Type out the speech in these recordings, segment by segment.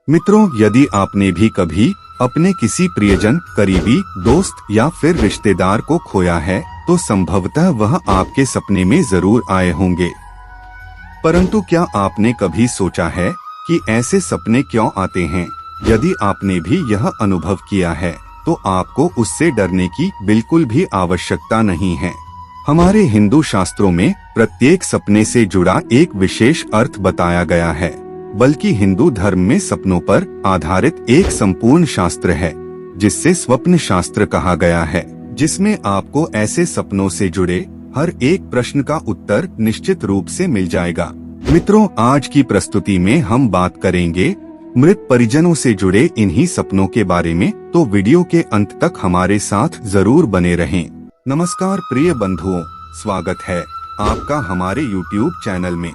मित्रों, यदि आपने भी कभी अपने किसी प्रियजन, करीबी दोस्त या फिर रिश्तेदार को खोया है, तो संभवतः वह आपके सपने में जरूर आए होंगे। परंतु क्या आपने कभी सोचा है कि ऐसे सपने क्यों आते हैं? यदि आपने भी यह अनुभव किया है, तो आपको उससे डरने की बिल्कुल भी आवश्यकता नहीं है। हमारे हिंदू शास्त्रों में प्रत्येक सपने से जुड़ा एक विशेष अर्थ बताया गया है, बल्कि हिंदू धर्म में सपनों पर आधारित एक संपूर्ण शास्त्र है, जिससे स्वप्न शास्त्र कहा गया है, जिसमें आपको ऐसे सपनों से जुड़े हर एक प्रश्न का उत्तर निश्चित रूप से मिल जाएगा। मित्रों, आज की प्रस्तुति में हम बात करेंगे मृत परिजनों से जुड़े इन्हीं सपनों के बारे में, तो वीडियो के अंत तक हमारे साथ जरूर बने रहें। नमस्कार प्रिय बंधुओं, स्वागत है आपका हमारे YouTube चैनल में।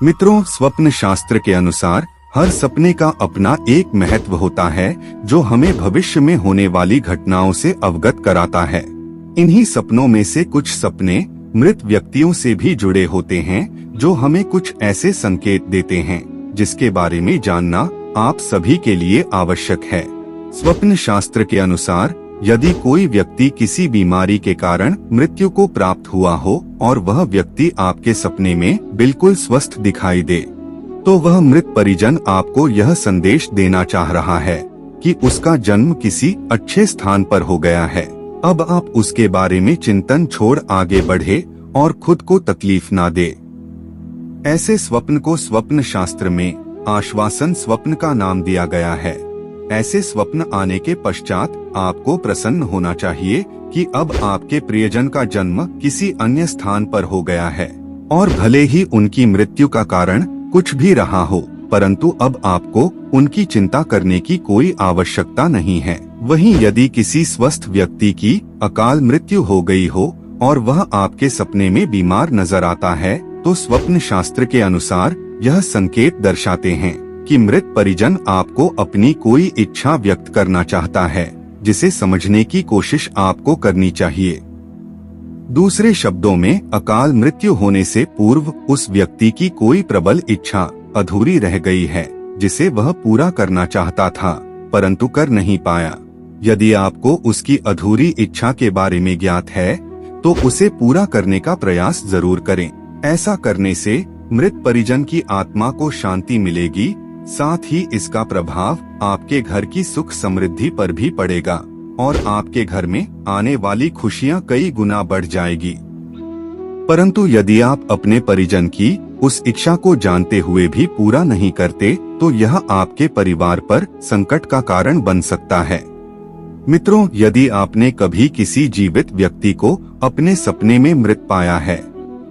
मित्रों, स्वप्न शास्त्र के अनुसार हर सपने का अपना एक महत्व होता है, जो हमें भविष्य में होने वाली घटनाओं से अवगत कराता है। इन्हीं सपनों में से कुछ सपने मृत व्यक्तियों से भी जुड़े होते हैं, जो हमें कुछ ऐसे संकेत देते हैं जिसके बारे में जानना आप सभी के लिए आवश्यक है। स्वप्न शास्त्र के अनुसार यदि कोई व्यक्ति किसी बीमारी के कारण मृत्यु को प्राप्त हुआ हो और वह व्यक्ति आपके सपने में बिल्कुल स्वस्थ दिखाई दे, तो वह मृत परिजन आपको यह संदेश देना चाह रहा है कि उसका जन्म किसी अच्छे स्थान पर हो गया है। अब आप उसके बारे में चिंतन छोड़ आगे बढ़े और खुद को तकलीफ ना दे। ऐसे स्वप्न को स्वप्न शास्त्र में आश्वासन स्वप्न का नाम दिया गया है। ऐसे स्वप्न आने के पश्चात आपको प्रसन्न होना चाहिए कि अब आपके प्रियजन का जन्म किसी अन्य स्थान पर हो गया है, और भले ही उनकी मृत्यु का कारण कुछ भी रहा हो, परंतु अब आपको उनकी चिंता करने की कोई आवश्यकता नहीं है। वहीं यदि किसी स्वस्थ व्यक्ति की अकाल मृत्यु हो गई हो और वह आपके सपने में बीमार नजर आता है, तो स्वप्न शास्त्र के अनुसार यह संकेत दर्शाते हैं कि मृत परिजन आपको अपनी कोई इच्छा व्यक्त करना चाहता है, जिसे समझने की कोशिश आपको करनी चाहिए। दूसरे शब्दों में, अकाल मृत्यु होने से पूर्व उस व्यक्ति की कोई प्रबल इच्छा अधूरी रह गई है, जिसे वह पूरा करना चाहता था परंतु कर नहीं पाया। यदि आपको उसकी अधूरी इच्छा के बारे में ज्ञात है, तो उसे पूरा करने का प्रयास जरूर करें। ऐसा करने से मृत परिजन की आत्मा को शांति मिलेगी, साथ ही इसका प्रभाव आपके घर की सुख समृद्धि पर भी पड़ेगा और आपके घर में आने वाली खुशियां कई गुना बढ़ जाएगी। परंतु यदि आप अपने परिजन की उस इच्छा को जानते हुए भी पूरा नहीं करते, तो यह आपके परिवार पर संकट का कारण बन सकता है। मित्रों, यदि आपने कभी किसी जीवित व्यक्ति को अपने सपने में मृत पाया है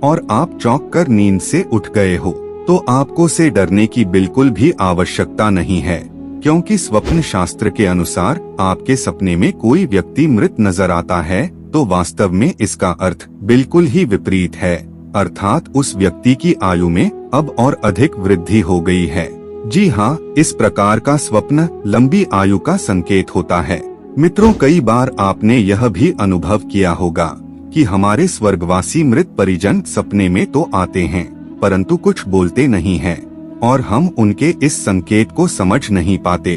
और आप चौंक कर नींद से उठ गए हो, तो आपको से डरने की बिल्कुल भी आवश्यकता नहीं है, क्योंकि स्वप्न शास्त्र के अनुसार आपके सपने में कोई व्यक्ति मृत नजर आता है, तो वास्तव में इसका अर्थ बिल्कुल ही विपरीत है, अर्थात उस व्यक्ति की आयु में अब और अधिक वृद्धि हो गई है। जी हाँ, इस प्रकार का स्वप्न लंबी आयु का संकेत होता है। मित्रों, कई बार आपने यह भी अनुभव किया होगा कि हमारे स्वर्गवासी मृत परिजन सपने में तो आते हैं, परंतु कुछ बोलते नहीं हैं और हम उनके इस संकेत को समझ नहीं पाते।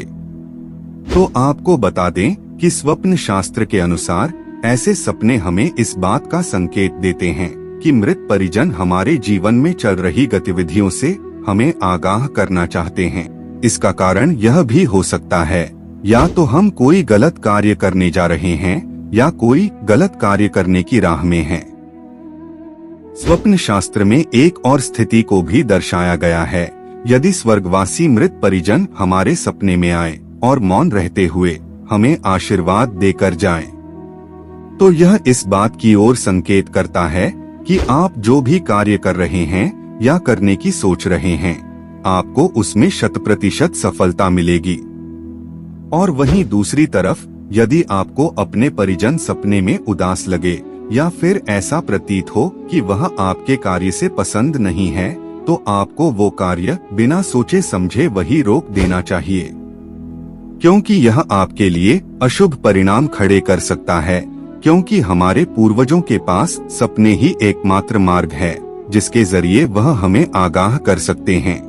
तो आपको बता दें कि स्वप्न शास्त्र के अनुसार ऐसे सपने हमें इस बात का संकेत देते हैं कि मृत परिजन हमारे जीवन में चल रही गतिविधियों से हमें आगाह करना चाहते हैं। इसका कारण यह भी हो सकता है, या तो हम कोई गलत कार्य करने जा रहे हैं या कोई गलत कार्य करने की राह में हैं। स्वप्न शास्त्र में एक और स्थिति को भी दर्शाया गया है। यदि स्वर्गवासी मृत परिजन हमारे सपने में आए और मौन रहते हुए हमें आशीर्वाद देकर जाएं, तो यह इस बात की ओर संकेत करता है कि आप जो भी कार्य कर रहे हैं या करने की सोच रहे हैं, आपको उसमें 100% सफलता मिलेगी। और वहीं दूसरी तरफ, यदि आपको अपने परिजन सपने में उदास लगे या फिर ऐसा प्रतीत हो कि वह आपके कार्य से पसंद नहीं है, तो आपको वो कार्य बिना सोचे समझे वही रोक देना चाहिए, क्योंकि यह आपके लिए अशुभ परिणाम खड़े कर सकता है। क्योंकि हमारे पूर्वजों के पास सपने ही एकमात्र मार्ग है जिसके जरिए वह हमें आगाह कर सकते हैं।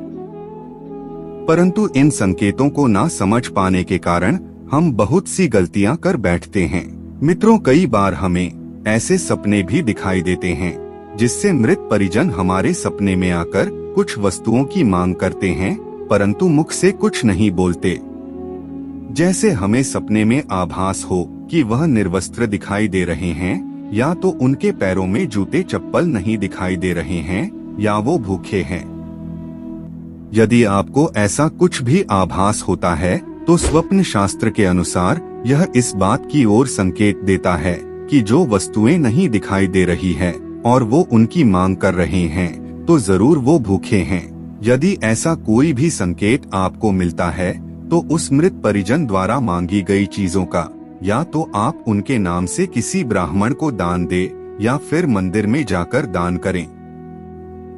परंतु इन संकेतों को ना समझ पाने के कारण हम बहुत सी गलतियां कर बैठते हैं। मित्रों, कई बार हमें ऐसे सपने भी दिखाई देते हैं जिससे मृत परिजन हमारे सपने में आकर कुछ वस्तुओं की मांग करते हैं, परंतु मुख से कुछ नहीं बोलते। जैसे हमें सपने में आभास हो कि वह निर्वस्त्र दिखाई दे रहे हैं, या तो उनके पैरों में जूते चप्पल नहीं दिखाई दे रहे हैं, या वो भूखे हैं। यदि आपको ऐसा कुछ भी आभास होता है तो स्वप्न शास्त्र के अनुसार यह इस बात की ओर संकेत देता है कि जो वस्तुएं नहीं दिखाई दे रही है और वो उनकी मांग कर रहे हैं, तो जरूर वो भूखे हैं। यदि ऐसा कोई भी संकेत आपको मिलता है तो उस मृत परिजन द्वारा मांगी गई चीजों का या तो आप उनके नाम से किसी ब्राह्मण को दान दे या फिर मंदिर में जाकर दान करें।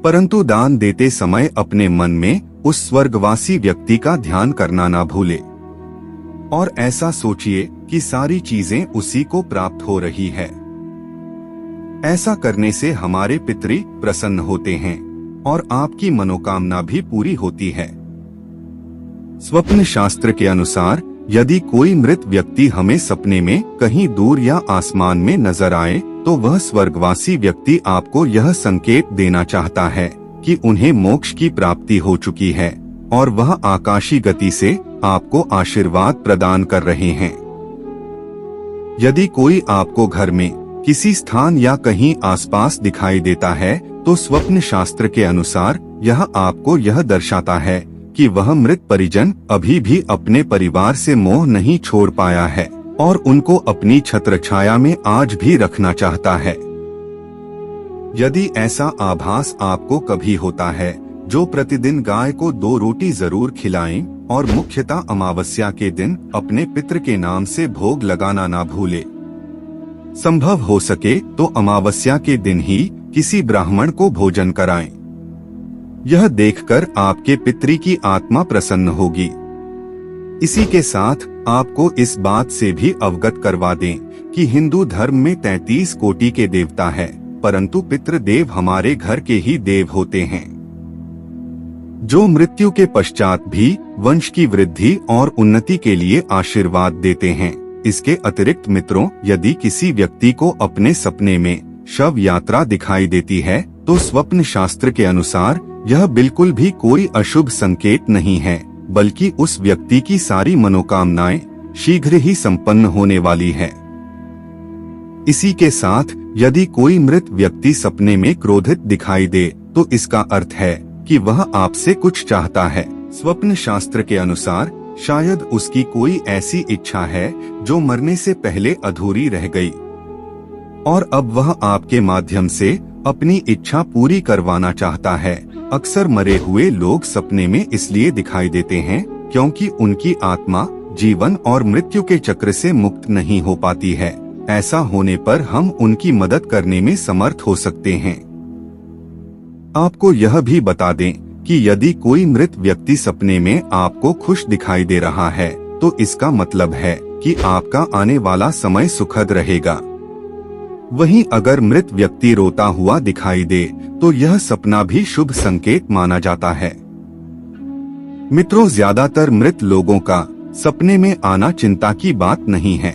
परंतु दान देते समय अपने मन में उस स्वर्गवासी व्यक्ति का ध्यान करना ना भूले और ऐसा सोचिए कि सारी चीजें उसी को प्राप्त हो रही है। ऐसा करने से हमारे पितृ प्रसन्न होते हैं और आपकी मनोकामना भी पूरी होती है। स्वप्न शास्त्र के अनुसार यदि कोई मृत व्यक्ति हमें सपने में कहीं दूर या आसमान में नजर आए तो वह स्वर्गवासी व्यक्ति आपको यह संकेत देना चाहता है कि उन्हें मोक्ष की प्राप्ति हो चुकी है और वह आकाशी गति से आपको आशीर्वाद प्रदान कर रहे हैं। यदि कोई आपको घर में किसी स्थान या कहीं आसपास दिखाई देता है तो स्वप्न शास्त्र के अनुसार यह आपको यह दर्शाता है कि वह मृत परिजन अभी भी अपने परिवार से मोह नहीं छोड़ पाया है और उनको अपनी छत्रछाया में आज भी रखना चाहता है। यदि ऐसा आभास आपको कभी होता है, जो प्रतिदिन गाय को 2 रोटी जरूर खिलाएं और मुख्यतः अमावस्या के दिन अपने पितृ के नाम से भोग लगाना ना भूले। संभव हो सके तो अमावस्या के दिन ही किसी ब्राह्मण को भोजन कराएं। यह देखकर आपके पितृ की आत्मा प्रसन्न होगी। इसी के साथ आपको इस बात से भी अवगत करवा दें कि हिंदू धर्म में 33 कोटि के देवता है, परंतु पितृदेव हमारे घर के ही देव होते हैं, जो मृत्यु के पश्चात भी वंश की वृद्धि और उन्नति के लिए आशीर्वाद देते हैं। इसके अतिरिक्त मित्रों, यदि किसी व्यक्ति को अपने सपने में शव यात्रा दिखाई देती है तो स्वप्न शास्त्र के अनुसार यह बिल्कुल भी कोई अशुभ संकेत नहीं है, बल्कि उस व्यक्ति की सारी मनोकामनाएं शीघ्र ही संपन्न होने वाली है। इसी के साथ यदि कोई मृत व्यक्ति सपने में क्रोधित दिखाई दे तो इसका अर्थ है कि वह आपसे कुछ चाहता है। स्वप्न शास्त्र के अनुसार शायद उसकी कोई ऐसी इच्छा है जो मरने से पहले अधूरी रह गई और अब वह आपके माध्यम से अपनी इच्छा पूरी करवाना चाहता है। अक्सर मरे हुए लोग सपने में इसलिए दिखाई देते हैं क्योंकि उनकी आत्मा जीवन और मृत्यु के चक्र से मुक्त नहीं हो पाती है। ऐसा होने पर हम उनकी मदद करने में समर्थ हो सकते हैं। आपको यह भी बता दें कि यदि कोई मृत व्यक्ति सपने में आपको खुश दिखाई दे रहा है तो इसका मतलब है कि आपका आने वाला समय सुखद रहेगा। वहीं अगर मृत व्यक्ति रोता हुआ दिखाई दे तो यह सपना भी शुभ संकेत माना जाता है। मित्रों, ज्यादातर मृत लोगों का सपने में आना चिंता की बात नहीं है।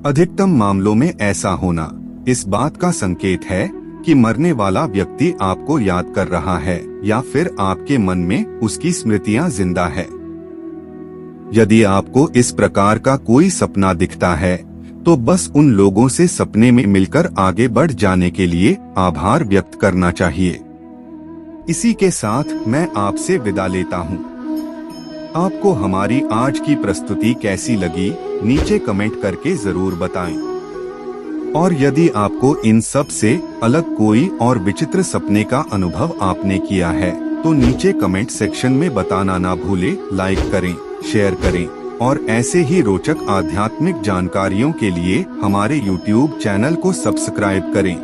अधिकतम मामलों में ऐसा होना इस बात का संकेत है कि मरने वाला व्यक्ति आपको याद कर रहा है या फिर आपके मन में उसकी स्मृतियां जिंदा है। यदि आपको इस प्रकार का कोई सपना दिखता है तो बस उन लोगों से सपने में मिलकर आगे बढ़ जाने के लिए आभार व्यक्त करना चाहिए। इसी के साथ मैं आपसे विदा लेता हूँ। आपको हमारी आज की प्रस्तुति कैसी लगी नीचे कमेंट करके जरूर बताएं। और यदि आपको इन सब से अलग कोई और विचित्र सपने का अनुभव आपने किया है तो नीचे कमेंट सेक्शन में बताना ना भूले। लाइक करें, शेयर करें और ऐसे ही रोचक आध्यात्मिक जानकारियों के लिए हमारे YouTube चैनल को सब्सक्राइब करें।